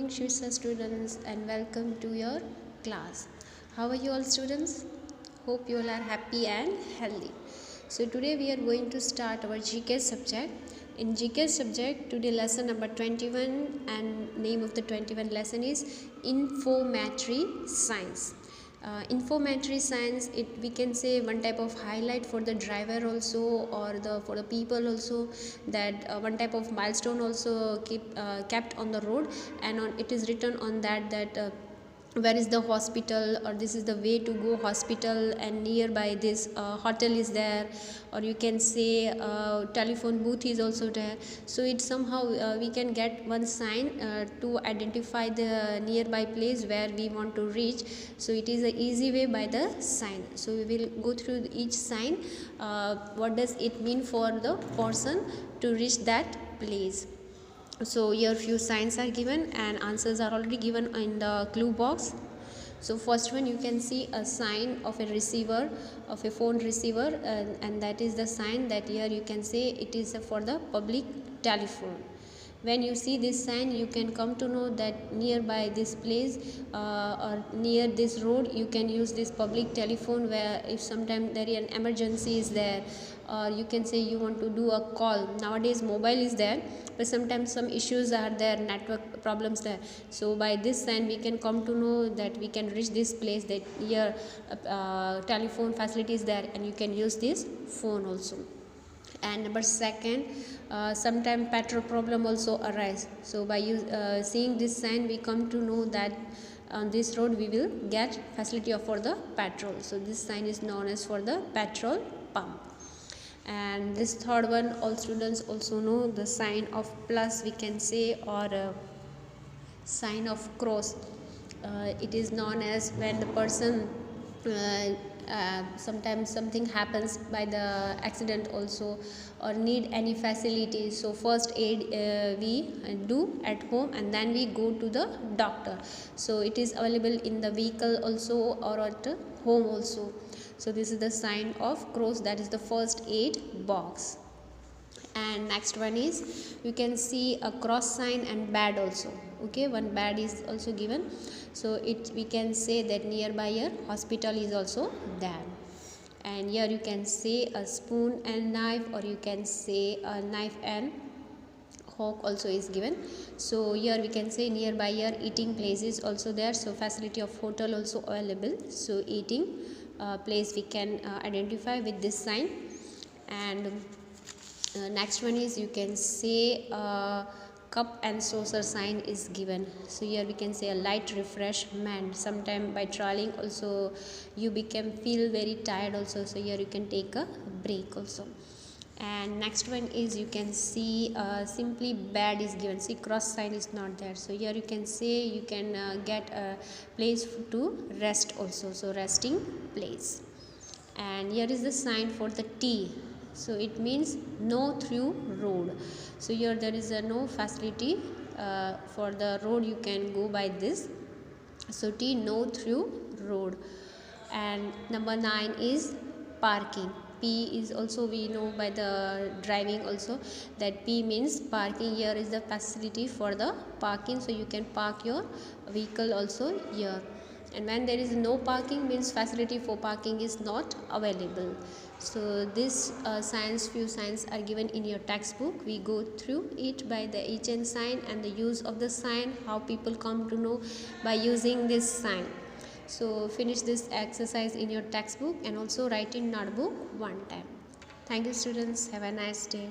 morning, Shivsa students, and welcome to your class. How are you all, students? Hope you all are happy and healthy. So today we are going to start our GK subject. In GK subject, today lesson number 21, and name of the 21 lesson is Informatory Science. Informatory science, we can say one type of highlight for the driver also, or for the people also, that one type of milestone also kept on the road, and it is written on that where is the hospital, or this is the way to go hospital, and nearby this hotel is there, or you can say telephone booth is also there. So it somehow we can get one sign to identify the nearby place where we want to reach. So it is an easy way by the sign. So we will go through each sign, what does it mean for the person to reach that place. So here few signs are given and answers are already given in the clue box. So first one, you can see a sign of a receiver, of a phone receiver, and that is the sign that here you can say it is for the public telephone. When you see this sign, you can come to know that nearby this place or near this road you can use this public telephone, where if sometime there is an emergency is there, or you can say you want to do a call. Nowadays mobile is there, but sometimes some issues are there, network problems there. So by this sign we can come to know that we can reach this place, that here telephone facility is there, and you can use this phone also. And number second, sometime petrol problem also arise. So by seeing this sign we come to know that on this road we will get facility for the petrol. So this sign is known as for the petrol pump. And this third one, all students also know the sign of plus, we can say, or sign of cross. It is known as when the person sometimes something happens by the accident also, or need any facility. So first aid we do at home, and then we go to the doctor. So it is available in the vehicle also, or at home also. So this is the sign of cross, that is the first aid box. And next one is, you can see a cross sign and bad also. Okay, one bad is also given. So we can say that nearby a hospital is also there. And here you can say a spoon and knife, or you can say a knife and fork also is given. So here we can say nearby here eating place is also there. So facility of hotel also available. So eating place we can identify with this sign. And next one is, you can say cup and saucer sign is given. So here we can say a light refreshment. Sometime by traveling also you feel very tired also, so here you can take a break also. And next one is, you can see simply bad is given. See, cross sign is not there. So here you can say you can get a place to rest also. So resting place. And here is the sign for the T. So it means no through road. So here there is a no facility for the road, you can go by this. So T, no through road. And number 9 is parking. P is also, we know by the driving also, that P means parking. Here is the facility for the parking, so you can park your vehicle also here. And when there is no parking, means facility for parking is not available. So this few signs are given in your textbook. We go through it by the each and sign, and the use of the sign, how people come to know by using this sign. So finish this exercise in your textbook, and also write in notebook one time. Thank you, students. Have a nice day.